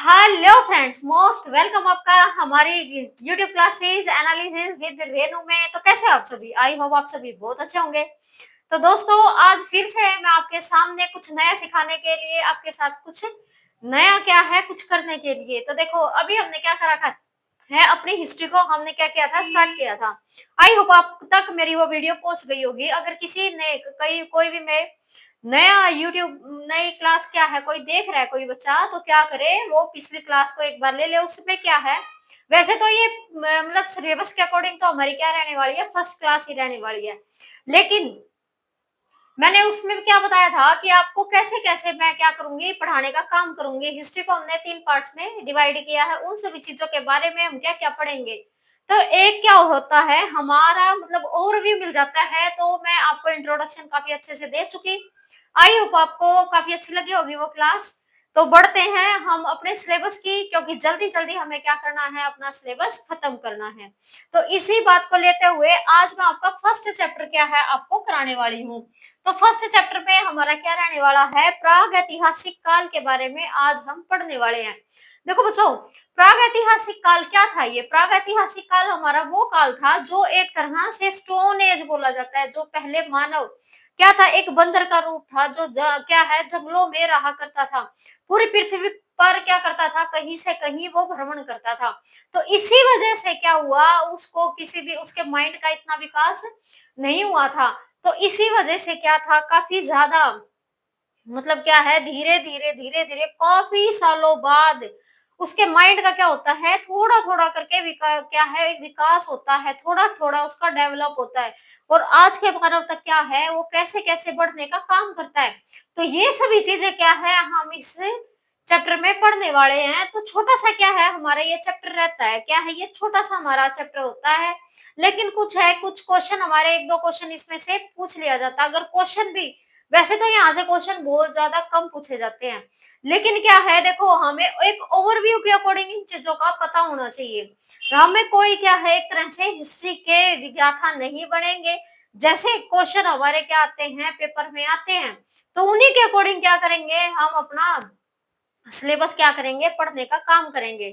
Hello friends, most welcome आपका हमारी YouTube classes analysis with Renu में। तो कैसे हैं आप सभी? आई होप आप सभी बहुत अच्छे होंगे। तो दोस्तों, आज फिर से मैं आपके सामने कुछ नया सिखाने के लिए, आपके साथ कुछ नया क्या है कुछ करने के लिए। तो देखो, अभी हमने क्या करा था है, अपनी हिस्ट्री को हमने क्या किया था, स्टार्ट किया था। आई होप आप तक मेरी वो वीडियो पहुंच गई होगी। अगर किसी ने कई कोई भी मैं नया यूट्यूब नई क्लास क्या है कोई देख रहा है, कोई बच्चा, तो क्या करे, वो पिछली क्लास को एक बार ले ले। उसमें क्या है, वैसे तो ये मतलब सिलेबस के अकॉर्डिंग तो हमारी क्या रहने वाली है, फर्स्ट क्लास ही रहने वाली है। लेकिन मैंने उसमें क्या बताया था कि आपको कैसे कैसे मैं क्या करूंगी, पढ़ाने का काम करूंगी। हिस्ट्री को हमने 3 पार्ट्स में डिवाइड किया है। उन सभी चीजों के बारे में हम क्या क्या पढ़ेंगे। तो एक क्या होता है, हमारा मतलब ओवरव्यू मिल जाता है। तो मैं आपको इंट्रोडक्शन काफी अच्छे से दे चुकी। आई होप आपको काफी अच्छी लगी होगी वो क्लास। तो बढ़ते हैं हम अपने सिलेबस की, क्योंकि जल्दी जल्दी हमें क्या करना है, अपना सिलेबस खत्म करना है। तो इसी बात को लेते हुए आज मैं आपका फर्स्ट चैप्टर क्या है आपको कराने वाली हूँ। तो फर्स्ट चैप्टर में हमारा क्या रहने वाला है, प्राग ऐतिहासिक काल के बारे में आज हम पढ़ने वाले हैं। देखो बच्चों, प्राग ऐतिहासिक काल क्या था? ये प्राग ऐतिहासिक काल हमारा वो काल था जो एक तरह से स्टोन एज बोला जाता है। जो पहले मानव क्या था, एक बंदर का रूप था जो क्या है, जंगलों में रहा करता था। पूरी पृथ्वी पर क्या करता था, कहीं से कहीं वो भ्रमण करता था। तो इसी वजह से क्या हुआ, उसको किसी भी उसके माइंड का इतना विकास नहीं हुआ था। तो इसी वजह से क्या था, काफी ज्यादा मतलब क्या है, धीरे धीरे काफी सालों बाद उसके माइंड का क्या होता है, थोड़ा थोड़ा करके क्या है, एक विकास होता है, थोड़ा थोड़ा उसका डेवलप होता है। और आज के मानव तक क्या है, वो कैसे कैसे बढ़ने का काम करता है। तो ये सभी चीजें क्या है, हम इस चैप्टर में पढ़ने वाले हैं। तो छोटा सा क्या है हमारा ये चैप्टर रहता है, क्या है, ये छोटा सा हमारा चैप्टर होता है। लेकिन कुछ है, कुछ क्वेश्चन हमारे, एक दो क्वेश्चन इसमें से पूछ लिया जाता है। अगर क्वेश्चन भी, वैसे तो यहाँ से क्वेश्चन बहुत ज्यादा कम पूछे जाते हैं, लेकिन क्या है, देखो हमें एक ओवरव्यू के अकॉर्डिंग इन चीजों का पता होना चाहिए। हमें कोई क्या है, एक तरह से हिस्ट्री के विज्ञाता नहीं बनेंगे। जैसे क्वेश्चन हमारे क्या आते हैं, पेपर में आते हैं, तो उन्हीं के अकॉर्डिंग क्या करेंगे, हम अपना सिलेबस क्या करेंगे, पढ़ने का काम करेंगे।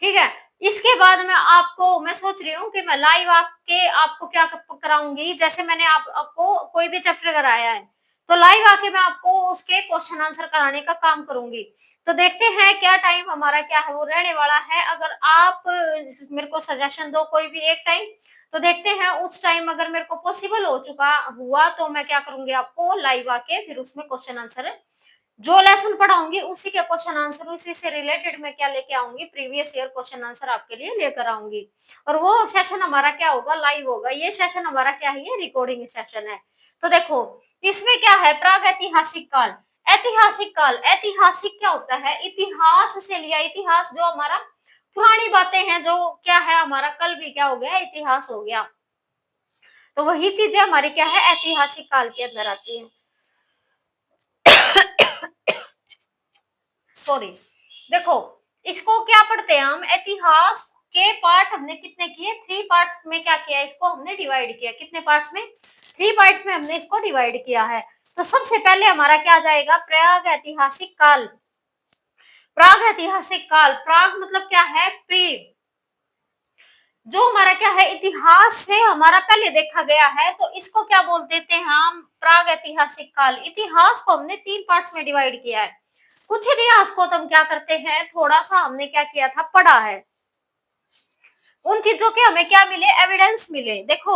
ठीक है। इसके बाद मैं सोच रही हूँ कि मैं लाइव आके आपको क्या कराऊंगी। जैसे मैंने आपको कोई भी चैप्टर कराया है, तो लाइव आके मैं आपको उसके क्वेश्चन आंसर कराने का काम करूंगी। तो देखते हैं क्या टाइम हमारा क्या है वो रहने वाला है। अगर आप मेरे को सजेशन दो कोई भी एक टाइम, तो देखते हैं उस टाइम अगर मेरे को पॉसिबल हो चुका हुआ तो मैं क्या करूंगी, आपको लाइव आके फिर उसमें क्वेश्चन आंसर जो लेसन पढ़ाऊंगी उसी के क्वेश्चन आंसर, उसी से रिलेटेड मैं क्या लेके आऊंगी, प्रीवियस ईयर क्वेश्चन आंसर आपके लिए लेकर आऊंगी। और वो सेशन हमारा क्या होगा, लाइव होगा। ये सेशन हमारा क्या है, ये रिकॉर्डिंग सेशन है। तो देखो, इसमें क्या है, प्राग ऐतिहासिक काल। ऐतिहासिक काल, ऐतिहासिक क्या होता है, इतिहास से लिया। इतिहास जो हमारा पुरानी बातें हैं, जो क्या है हमारा कल भी क्या हो गया, इतिहास हो गया। तो वही चीजें हमारी क्या है, ऐतिहासिक काल के अंदर आती है। सॉरी। देखो, इसको क्या पढ़ते हैं हम, इतिहास के पार्ट हमने कितने किए, 3 पार्ट्स में क्या किया, इसको हमने डिवाइड किया। कितने पार्ट्स में, 3 पार्ट्स में हमने इसको डिवाइड किया है। तो सबसे पहले हमारा क्या आ जाएगा, प्राग ऐतिहासिक काल। प्राग ऐतिहासिक काल, प्राग मतलब क्या है, प्री। जो हमारा क्या है, इतिहास से हमारा पहले देखा गया है, तो इसको क्या बोल देते हैं हम, प्राग ऐतिहासिक काल। इतिहास को हमने 3 पार्ट्स में डिवाइड किया है। कुछ इतिहास को तो हम क्या करते हैं, थोड़ा सा हमने क्या किया था, पढ़ा है। उन चीजों के हमें क्या मिले, एविडेंस मिले। देखो,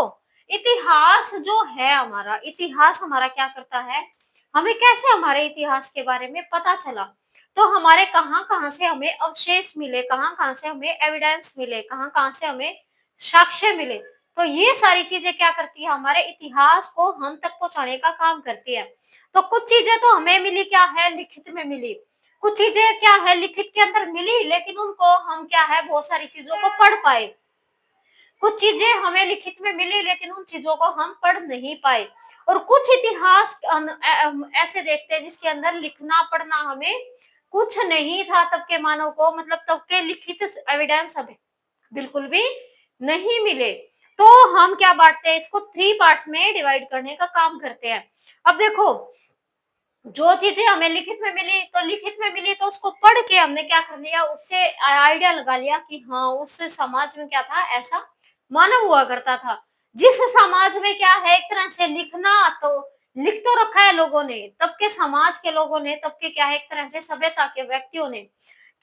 इतिहास जो है हमारा, इतिहास हमारा क्या करता है, हमें कैसे हमारे इतिहास के बारे में पता चला। तो हमारे कहाँ कहाँ से हमें अवशेष मिले, कहाँ कहाँ से हमें एविडेंस मिले, कहाँ कहाँ से हमें साक्ष्य मिले। तो ये सारी चीजें क्या करती है, हमारे इतिहास को हम तक पहुंचाने का काम करती है। तो कुछ चीजें तो हमें मिली क्या है, लिखित में मिली। कुछ चीजें क्या है, लिखित के अंदर मिली, लेकिन उनको हम क्या है, बहुत सारी चीजों को पढ़ पाए। कुछ चीजें हमें लिखित में मिली, लेकिन उन चीजों को हम पढ़ नहीं पाए। और कुछ इतिहास ऐसे देखते हैं जिसके अंदर लिखना पढ़ना हमें कुछ नहीं था, तब के मानव को, मतलब तब के लिखित एविडेंस हमें बिल्कुल भी नहीं मिले। तो हम क्या बांटते हैं, इसको 3 पार्ट्स में डिवाइड करने का काम करते हैं। अब देखो, जो चीजें हमें लिखित में मिली तो उसको पढ़ के हमने क्या कर लिया, उससे आइडिया लगा लिया कि हाँ उस समाज में क्या था, ऐसा मानव हुआ करता था। जिस समाज में क्या है, एक तरह से लिखना तो लिख तो रखा है लोगों ने, तब के समाज के लोगों ने, तब के क्या है, एक तरह से सभ्यता के व्यक्तियों ने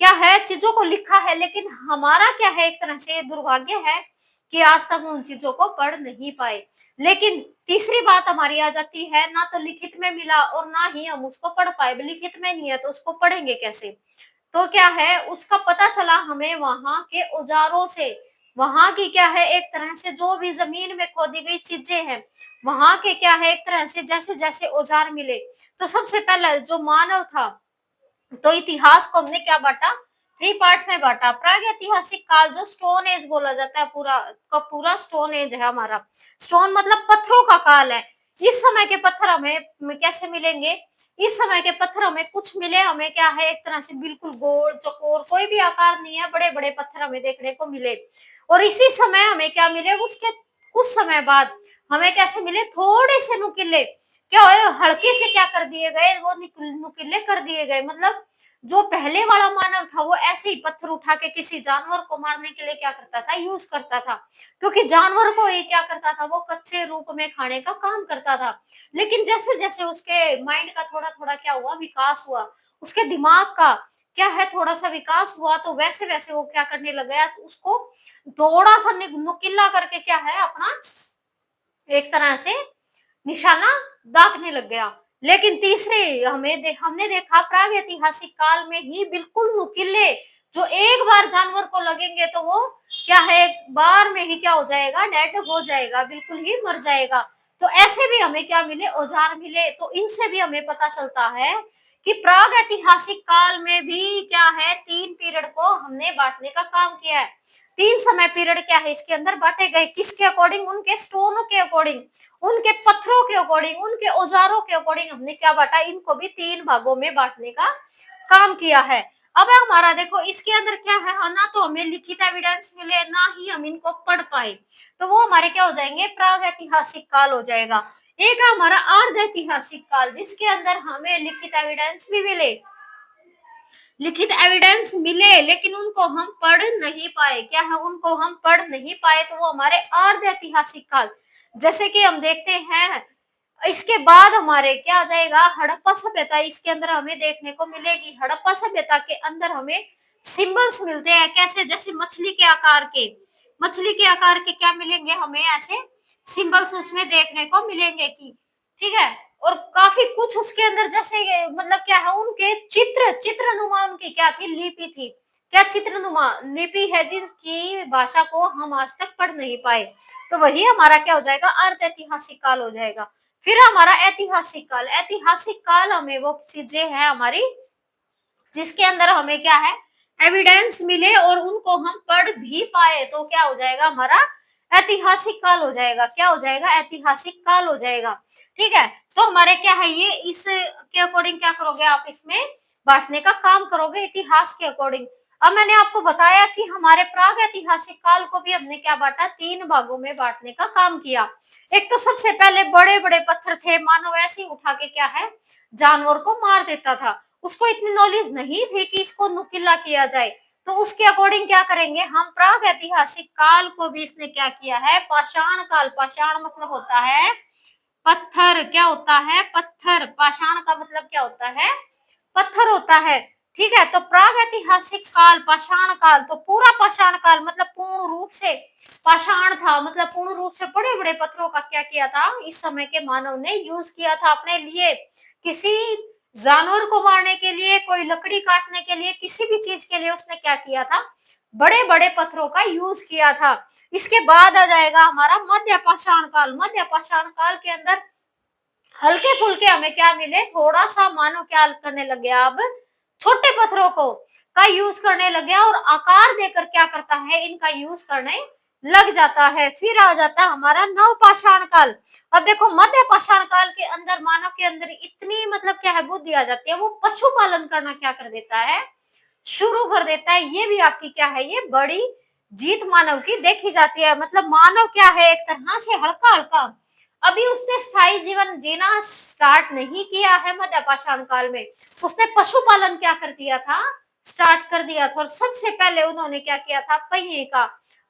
क्या है, चीजों को लिखा है, लेकिन हमारा क्या है, एक तरह से दुर्भाग्य है कि आज तक उन चीजों को पढ़ नहीं पाए। लेकिन तीसरी बात हमारी आ जाती है, ना तो लिखित में मिला और ना ही हम उसको पढ़ पाए। लिखित में नहीं है तो उसको पढ़ेंगे कैसे? तो क्या है, उसका पता चला हमें वहां के औजारों से। वहां की क्या है, एक तरह से जो भी जमीन में खोदी गई चीजें हैं, वहां के क्या है, एक तरह से जैसे जैसे औजार मिले। तो सबसे पहले जो मानव था, तो इतिहास को हमने क्या बांटा, थ्री पार्ट्स में बांटा। प्रागैतिहासिक काल जो स्टोन एज बोला जाता है, पूरा का पूरा स्टोन एज है हमारा। स्टोन मतलब पत्थरों का काल है। इस समय के पत्थर हमें कैसे मिलेंगे? इस समय के पत्थर हमें कुछ मिले, हमें क्या है, एक तरह से बिल्कुल गोल चकोर, कोई भी आकार नहीं है, बड़े बड़े पत्थर हमें देखने को मिले। और इसी समय हमें क्या मिले, उसके कुछ समय बाद हमें कैसे मिले, थोड़े से नुकीले, क्या हुए, हल्के से क्या कर दिए गए, वो नुकीले कर दिए गए। मतलब जो पहले वाला मानव था वो ऐसे ही पत्थर उठा के किसी जानवर को मारने के लिए क्या करता था, यूज करता था, क्योंकि जानवर को ही क्या करता था, वो कच्चे रूप में खाने का काम करता था। लेकिन जैसे जैसे उसके माइंड का थोड़ा थोड़ा क्या हुआ, विकास हुआ, उसके दिमाग का क्या है, थोड़ा सा विकास हुआ, तो वैसे वैसे वो क्या करने लग गया, तो उसको थोड़ा सा नुकीला करके क्या है, अपना एक तरह से निशाना दागने लग गया। लेकिन तीसरे हमने देखा प्रागैतिहासिक काल में ही बिल्कुल नुकीले, जो एक बार जानवर को लगेंगे तो वो क्या है, एक बार में ही क्या हो जाएगा, डेड हो जाएगा, बिल्कुल ही मर जाएगा। तो ऐसे भी हमें क्या मिले, औजार मिले। तो इनसे भी हमें पता चलता है कि प्रागैतिहासिक काल में भी क्या है, तीन पीरियड को हमने बांटने का काम किया है। तीन समय पीरियड क्या है, इसके अंदर बांटे गए, किसके अकॉर्डिंग, उनके स्टोनों के अकॉर्डिंग, उनके पत्थरों के अकॉर्डिंग, उनके औजारों के अकॉर्डिंग हमने क्या बांटा, इनको भी तीन भागों में बांटने का काम किया है। अब हमारा देखो इसके अंदर क्या है, ना तो हमें लिखित एविडेंस मिले, ना ही हम इनको पढ़ पाए, तो वो हमारे क्या हो जाएंगे, प्राग ऐतिहासिक काल हो जाएगा। एक है हमारा अर्ध ऐतिहासिक काल, जिसके अंदर हमें लिखित एविडेंस भी मिले, लेकिन उनको हम पढ़ नहीं पाए। क्या है, उनको हम पढ़ नहीं पाए, तो वो हमारे अर्ध ऐतिहासिक काल। जैसे कि हम देखते हैं, इसके बाद हमारे क्या आ जाएगा, हड़प्पा सभ्यता। इसके अंदर हमें देखने को मिलेगी, हड़प्पा सभ्यता के अंदर हमें सिंबल्स मिलते हैं, कैसे, जैसे मछली के आकार के क्या मिलेंगे हमें, ऐसे सिंबल्स उसमें देखने को मिलेंगे कि, ठीक है। और काफी कुछ उसके अंदर, जैसे मतलब क्या है, उनके चित्रनुमा उनकी क्या थी, लिपि थी। क्या चित्रनुमा लिपि है, जिसकी भाषा को हम आज तक पढ़ नहीं पाए। तो वही हमारा क्या हो जाएगा, अर्ध ऐतिहासिक काल हो जाएगा। फिर हमारा ऐतिहासिक काल हमें वो चीजें हैं हमारी, जिसके अंदर हमें क्या है, एविडेंस मिले और उनको हम पढ़ भी पाए, तो क्या हो जाएगा, हमारा ऐतिहासिक काल हो जाएगा। क्या हो जाएगा, ऐतिहासिक काल हो जाएगा। ठीक है, तो हमारे क्या है, ये इस के अकॉर्डिंग क्या करोगे आप, इसमें बांटने का काम करोगे, इतिहास के अकॉर्डिंग। अब मैंने आपको बताया कि हमारे प्राग ऐतिहासिक काल को भी हमने क्या बांटा, तीन भागों में बांटने का काम किया। एक तो सबसे पहले बड़े बड़े पत्थर थे, मानव ऐसे ही उठा के क्या है, जानवर को मार देता था। उसको इतनी नॉलेज नहीं थी कि इसको नुकीला किया जाए, तो उसके अकॉर्डिंग क्या करेंगे हम, प्राग ऐतिहासिक काल को भी इसने क्या किया है, पाषाण काल। पाषाण मतलब होता है पत्थर, क्या होता है, पत्थर। पाषाण का मतलब क्या होता है, पत्थर होता है। ठीक है, तो प्राग ऐतिहासिक काल, पाषाण काल, तो पूरा पाषाण काल मतलब पूर्ण रूप से पाषाण था, मतलब पूर्ण रूप से बड़े बड़े पत्थरों का क्या किया था, इस समय के मानव ने यूज किया था अपने लिए, किसी जानवर को मारने के लिए, कोई लकड़ी काटने के लिए, किसी भी चीज के लिए उसने क्या किया था, बड़े बड़े पत्थरों का यूज किया था। इसके बाद आ जाएगा हमारा मध्य पाषाण काल। मध्य पाषाण काल के अंदर हल्के फुल्के हमें क्या मिले, थोड़ा सा मानो क्या करने लग गया, अब छोटे पत्थरों को का यूज करने लग गया, और आकार देकर क्या करता है, इनका यूज करने लग जाता है। फिर आ जाता है हमारा नव पाषाण काल। अब देखो मध्य पाषाण काल के अंदर मानव के अंदर इतनी मतलब क्या है, बुद्धि आ जाती है, वो पशुपालन करना क्या कर देता है, शुरू कर देता है। ये भी आपकी क्या है, ये बड़ी जीत मानव की देखी जाती है। मतलब मानव क्या है, एक तरह से हल्का हल्का अभी उसने स्थायी जीवन जीना स्टार्ट नहीं किया है मध्य पाषाण काल में, उसने पशुपालन क्या कर दिया था, स्टार्ट कर दिया था। और सबसे पहले उन्होंने क्या किया था, पहिए का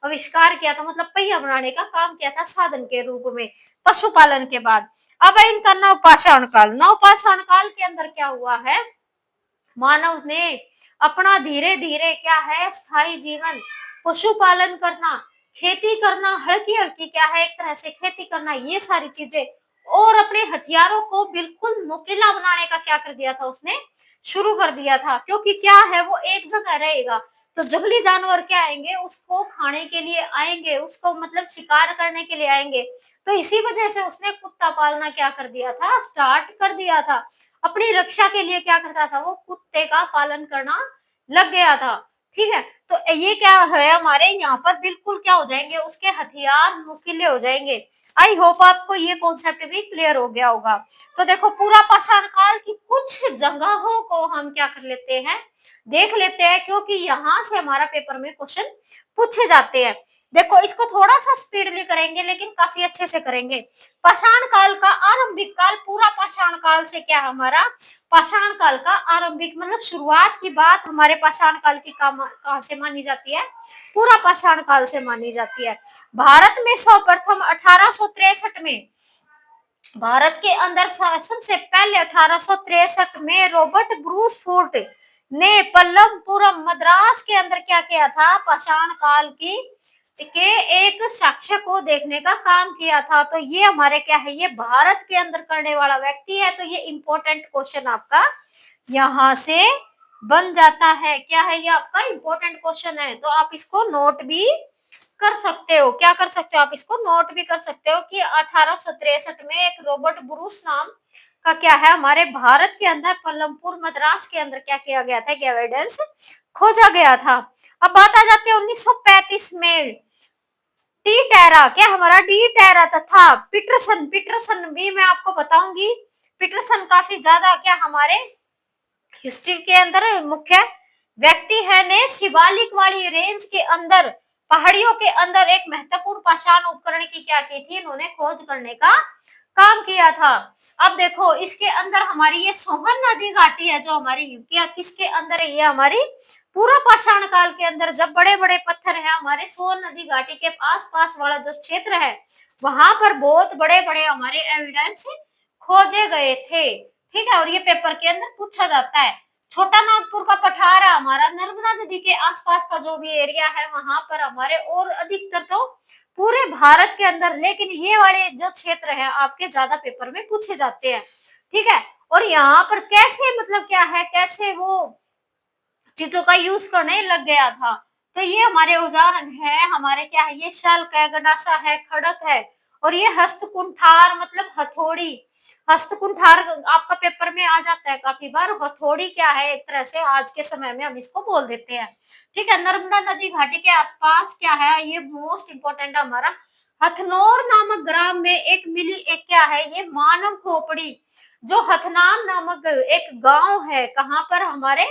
आविष्कार किया था, मतलब पहिया बनाने का काम किया था साधन के रूप में पशुपालन के बाद। अब है इनका नवपाषाण काल। नवपाषाण काल के अंदर क्या हुआ है, मानव ने अपना धीरे धीरे क्या है, स्थायी जीवन, पशुपालन करना, खेती करना, हल्की हल्की क्या है, एक तरह से खेती करना, ये सारी चीजें, और अपने हथियारों को बिल्कुल नुकीला बनाने का क्या कर दिया था, उसने शुरू कर दिया था। क्योंकि क्या है, वो एक जगह रहेगा तो जंगली जानवर क्या आएंगे, उसको खाने के लिए आएंगे, उसको मतलब शिकार करने के लिए आएंगे। तो इसी वजह से उसने कुत्ता पालना क्या कर दिया था, स्टार्ट कर दिया था। अपनी रक्षा के लिए क्या करता था, वो कुत्ते का पालन करना लग गया था। ठीक है, तो ये क्या है, हमारे यहाँ पर बिल्कुल क्या हो जाएंगे, उसके हथियार नुकीले हो जाएंगे। आई होप आपको ये कॉन्सेप्ट भी क्लियर हो गया होगा। तो देखो, पूरा पाषाण काल की कुछ जगहों को हम क्या कर लेते हैं, देख लेते हैं, क्योंकि यहाँ से हमारा पेपर में क्वेश्चन पूछे जाते हैं। देखो, इसको थोड़ा सा स्पीडली करेंगे लेकिन काफी अच्छे से करेंगे। पाषाण काल का आरंभिक काल, पूरा पाषाण काल से क्या हमारा, पाषाण काल का आरंभिक मतलब शुरुआत की बात हमारे पाषाण काल की कहाँ से मानी जाती है, पूरा पाषाण काल से मानी जाती है। भारत में सर्वप्रथम 1863 में, भारत के अंदर सबसे पहले 1863 में रॉबर्ट ब्रूस फूट ने पल्लवपुरम मद्रास के अंदर क्या किया था, पाषाण काल की के एक साक्ष्य को देखने का काम किया था। तो ये हमारे क्या है, ये भारत के अंदर करने वाला व्यक्ति है। तो ये इंपॉर्टेंट क्वेश्चन आपका यहाँ से बन जाता है। क्या है, ये आपका इंपॉर्टेंट क्वेश्चन है, तो आप इसको नोट भी कर सकते हो। क्या कर सकते हो, आप इसको नोट भी कर सकते हो कि 1863 में एक रॉबर्ट ब्रूस नाम का क्या है, हमारे भारत के अंदर पल्लवपुर मद्रास के अंदर क्या किया गया था, एविडेंस खोजा गया था। अब बात आ जाती है 1935 में टी टेरा, क्या हमारा डी टेरा तथा पीटरसन, पीटरसन भी मैं आपको बताऊंगी। पीटरसन काफी ज्यादा क्या हमारे हिस्ट्री के अंदर मुख्य व्यक्ति है, ने शिवालिक वाली रेंज के अंदर, पहाड़ियों के अंदर एक महत्वपूर्ण पाषाण उपकरण की क्या की थी, इन्होंने खोज करने का काम किया था। अब देखो, इसके अंदर हमारी ये सोहन नदी घाटी है, जो हमारी क्या किसके अंदर है, ये हमारी पूरा पाषाण काल के अंदर, जब बड़े बड़े पत्थर है हमारे सोहन नदी घाटी के आस पास वाला जो क्षेत्र है, वहां पर बहुत बड़े बड़े हमारे एविडेंस खोजे गए थे। ठीक है, और ये पेपर के अंदर पूछा जाता है। छोटा नागपुर का पठारा हमारा नर्मदा नदी के आसपास का जो भी एरिया है, वहां पर हमारे, और अधिकतर तो पूरे भारत के अंदर, लेकिन ये वाले जो क्षेत्र है आपके ज्यादा पेपर में पूछे जाते हैं। ठीक है, और यहाँ पर कैसे मतलब क्या है, कैसे वो चीजों का यूज करने लग गया था। तो ये हमारे औजार है, हमारे क्या है, ये शल्क है, गंडासा है, खड़क है, और ये हस्तकुंठार मतलब हथौड़ी। हस्तकुंठार आपका पेपर में आ जाता है काफी बार। हथौड़ी क्या है, एक तरह से आज के समय में हम इसको बोल देते हैं। ठीक है, नर्मदा नदी घाटी के आसपास क्या है, ये मोस्ट इंपोर्टेंट हमारा हथनौर नामक ग्राम में एक मिली, एक क्या है, ये मानव खोपड़ी, जो हथनाम नामक एक गांव है, कहाँ पर हमारे,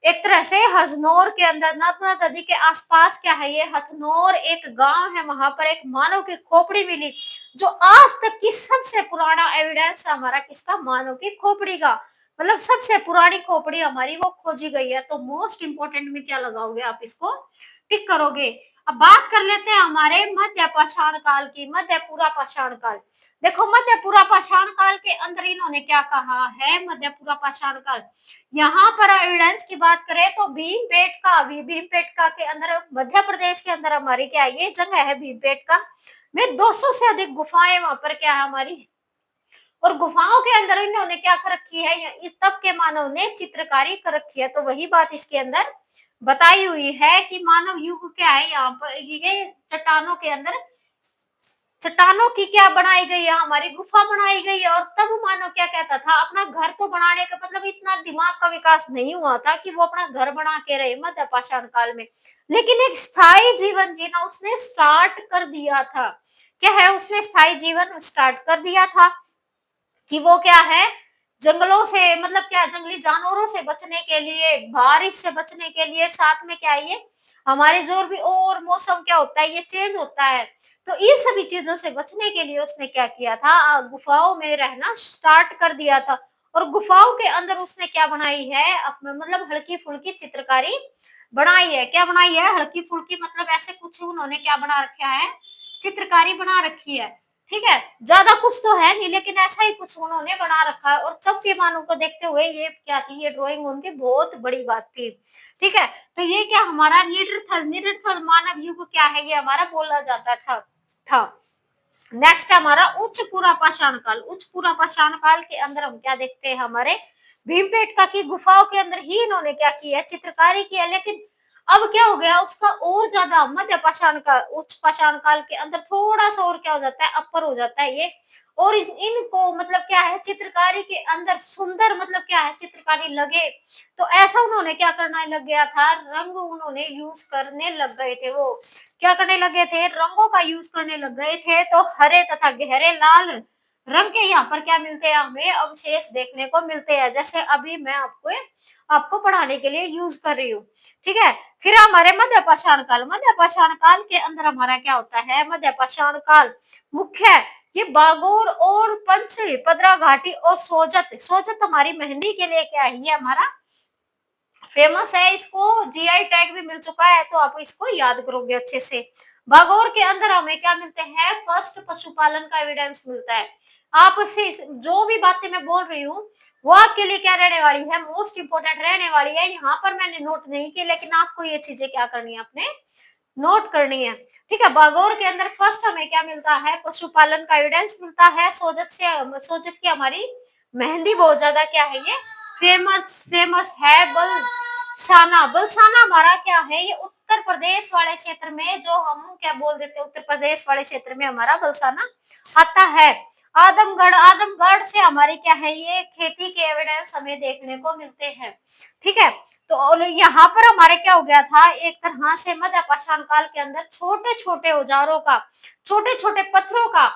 एक तरह से हथनौर के अंदर, नर्मदा नदी के आसपास क्या है, ये हथनौर एक गांव है, वहां पर एक मानव की खोपड़ी मिली, जो आज तक की सबसे पुराना एविडेंस हमारा किसका, मानव की खोपड़ी का, मतलब सबसे पुरानी खोपड़ी हमारी वो खोजी गई है। तो मोस्ट इंपोर्टेंट में क्या लगाओगे, आप इसको टिक करोगे। अब बात कर लेते हैं हमारे मध्य पाषाण काल की, मध्य पूरा पाषाण काल। देखो, मध्य पूरा पाषाण काल के अंदर इन्होंने क्या कहा है, मध्य पूरा पाषाण काल, यहाँ पर एविडेंस की बात करें तो भीमबेटका, भीमबेटका के अंदर, मध्य प्रदेश के अंदर हमारी क्या है, ये जगह है भीमबेटका में 200 से अधिक गुफाएं वहां पर क्या है हमारी, और गुफाओं के अंदर इन्होंने क्या कर रखी है, तब के मानव ने चित्रकारी कर रखी है। तो वही बात इसके अंदर बताई हुई है कि मानव युग क्या है, यहाँ पर ये चट्टानों के अंदर, चट्टानों की क्या बनाई गई है, हमारी गुफा बनाई गई है। और तब मानव क्या कहता था, अपना घर तो बनाने का मतलब इतना दिमाग का विकास नहीं हुआ था कि वो अपना घर बना के रहे मध्य पाषाण काल में, लेकिन एक स्थायी जीवन जीना उसने स्टार्ट कर दिया था। क्या है, उसने स्थायी जीवन स्टार्ट कर दिया था कि वो क्या है, जंगलों से मतलब क्या जंगली जानवरों से बचने के लिए, बारिश से बचने के लिए, साथ में क्या है ये हमारे जो भी और मौसम क्या होता है ये चेंज होता है। तो इन सभी चीज़ों से बचने के लिए उसने क्या किया था गुफ़ाओं में रहना स्टार्ट कर दिया था और गुफ़ाओं के अंदर उसने क्या बनाई है मतलब हल्की-फुल्की चित्रकारी बनाई है। क्या बनाई है? हल्की-फुल्की मतलब ऐसे कुछ उन्होंने क्या बना रखा है, चित्रकारी बना रखी है। ठीक है? ज़्यादा कुछ तो है नहीं लेकिन ऐसा ही कुछ उन्होंने बना रखा है और तब के मानव को देखते हुए ये क्या थी ये ड्राइंग उनकी बहुत बड़ी बात थी। ठीक है? तो ये क्या हमारा निडरथल मानव युग क्या है ये हमारा बोला जाता था। नेक्स्ट हमारा उच्च पूरा पाषाण काल। उच्च पूरा पाषाण काल के अंदर हम क्या देखते हैं हमारे भीमबेटका की गुफाओं के अंदर ही इन्होंने क्या किया है चित्रकारी की है लेकिन अब क्या हो गया उसका और ज्यादा मध्य पाषाण का उच्च पाषाण काल के अंदर थोड़ा सा और क्या हो जाता है अपर हो जाता है ये और इनको मतलब क्या है चित्रकारी के अंदर सुंदर मतलब क्या है चित्रकारी लगे तो ऐसा उन्होंने क्या करना लग गया था रंग उन्होंने यूज करने लग गए थे वो क्या करने लगे थे रंगों का यूज करने लग गए थे तो हरे तथा गहरे लाल रंग के यहाँ पर क्या मिलते हैं हमें अवशेष देखने को मिलते हैं जैसे अभी मैं आपको आपको पढ़ाने के लिए यूज कर रही हूँ ठीक है फिर हमारे मध्य पाषाण काल के अंदर हमारा क्या होता है मध्य पाषाण काल मुख्य ये बागोर और पंच पदरा घाटी और सोजत सोजत हमारी मेहंदी के लिए क्या है ये हमारा फेमस है इसको जीआई टैग भी मिल चुका है तो आप इसको याद करोगे अच्छे से भागोर के अंदर हमें क्या मिलते हैं फर्स्ट पशुपालन का एविडेंस मिलता है आप से जो भी बातें मैं बोल रही हूँ वो आपके लिए क्या रहने वाली है मोस्ट इंपोर्टेंट रहने वाली है यहाँ पर मैंने नोट नहीं की लेकिन आपको ये चीजें क्या करनी है अपने नोट करनी है ठीक है बागोर के अंदर फर्स्ट हमें क्या मिलता है पशुपालन का एविडेंस मिलता है सोजत की हमारी मेहंदी बहुत ज्यादा क्या है ये फेमस फेमस है बलसाना हमारा क्या है ये उत्तर प्रदेश वाले क्षेत्र में जो हम क्या बोल देते हैं उत्तर प्रदेश वाले क्षेत्र में हमारा बलसाना आता है आदमगढ़ से हमारी क्या है ये खेती के एविडेंस हमें देखने को मिलते हैं ठीक है तो यहाँ पर हमारे क्या हो गया था एक तरह से मध्य पाषाण काल के अंदर छोटे छोटे औजारों का छोटे छोटे पत्थरों का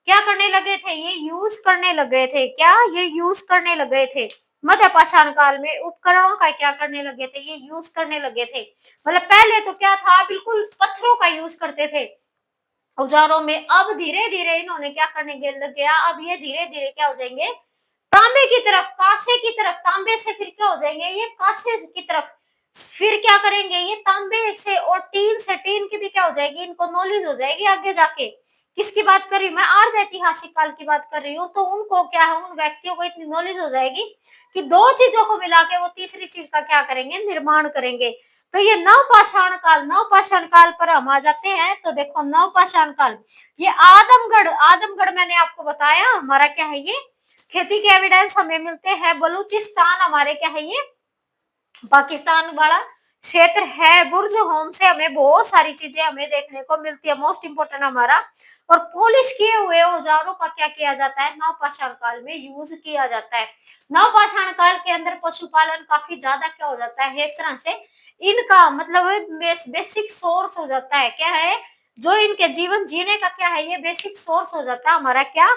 क्या करने लगे थे ये यूज करने लगे थे क्या ये यूज करने लगे थे मध्य पाषाण काल में उपकरणों का क्या करने लगे थे ये यूज करने लगे थे मतलब पहले तो क्या था बिल्कुल पत्थरों का यूज करते थे औजारों में अब धीरे धीरे इन्होंने क्या करने लग गया अब ये धीरे धीरे क्या हो जाएंगे तांबे की तरफ कांसे की तरफ तांबे से फिर क्या हो जाएंगे ये कांसे की तरफ फिर क्या करेंगे ये तांबे से और टीन की भी क्या हो जाएगी इनको नॉलेज हो जाएगी आगे जाके किसकी बात कर रही हूँ मैं आर्ध ऐतिहासिक काल की बात कर रही हूँ तो उनको क्या है उन व्यक्तियों को इतनी नॉलेज हो जाएगी कि दो चीजों को मिला के वो तीसरी चीज का क्या करेंगे निर्माण करेंगे तो ये नव पाषाण काल पर हम आ जाते हैं तो देखो नव पाषाण काल ये आदमगढ़ मैंने आपको बताया हमारा क्या है ये खेती के एविडेंस हमें मिलते हैं बलूचिस्तान हमारे क्या है ये पाकिस्तान वाला क्षेत्र है बुर्ज होम से हमें बहुत सारी चीजें हमें देखने को मिलती है मोस्ट इंपोर्टेंट हमारा और पॉलिश किए हुए औजारों का क्या किया जाता है नवपाषाण काल में यूज किया जाता है नवपाषाण काल के अंदर पशुपालन काफी ज्यादा क्या हो जाता है एक तरह से इनका मतलब बेसिक सोर्स हो जाता है क्या है जो इनके जीवन जीने का क्या है ये बेसिक सोर्स हो जाता है हमारा क्या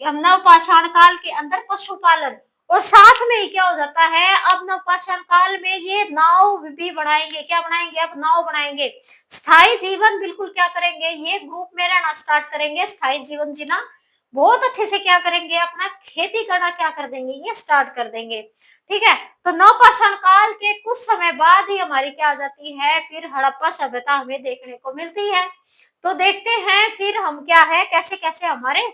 नवपाषाण काल के अंदर पशुपालन और साथ में ही क्या हो जाता है अब नवपाषाण काल में ये नाव भी बनाएंगे क्या बनाएंगे अब नाव बनाएंगे स्थायी जीवन बिल्कुल क्या करेंगे ये ग्रुप में रहना स्टार्ट करेंगे स्थायी जीवन जीना बहुत अच्छे से क्या करेंगे अपना खेती करना क्या कर देंगे ये स्टार्ट कर देंगे ठीक है तो नवपाषाण काल के कुछ समय बाद ही हमारी क्या आ जाती है फिर हड़प्पा सभ्यता हमें देखने को मिलती है तो देखते हैं फिर हम क्या है कैसे कैसे हमारे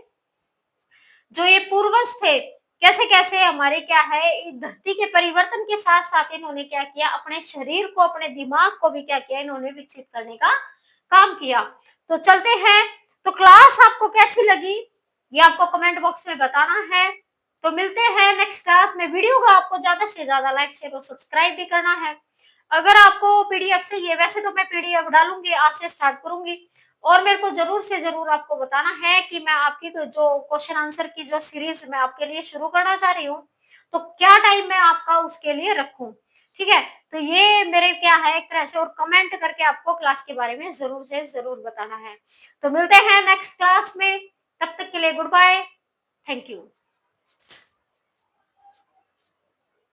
जो ये पूर्वज थे कैसे कैसे हमारे क्या है धरती के परिवर्तन के साथ साथ इन्होंने क्या किया अपने शरीर को अपने दिमाग को भी क्या किया इन्होंने विकसित करने का काम किया तो चलते हैं तो क्लास आपको कैसी लगी ये आपको कमेंट बॉक्स में बताना है तो मिलते हैं नेक्स्ट क्लास में वीडियो को आपको ज्यादा से ज्यादा लाइक शेयर और सब्सक्राइब भी करना है अगर आपको पीडीएफ चाहिए वैसे तो मैं पीडीएफ डालूंगी आज से स्टार्ट करूंगी और मेरे को जरूर से जरूर आपको बताना है कि मैं आपकी तो जो क्वेश्चन आंसर की जो सीरीज मैं आपके लिए शुरू करना चाह रही हूँ तो क्या टाइम मैं आपका उसके लिए रखूं ठीक है तो ये मेरे क्या है एक तरह से और कमेंट करके आपको क्लास के बारे में जरूर से जरूर बताना है तो मिलते हैं नेक्स्ट क्लास में तब तक के लिए गुड बाय थैंक यू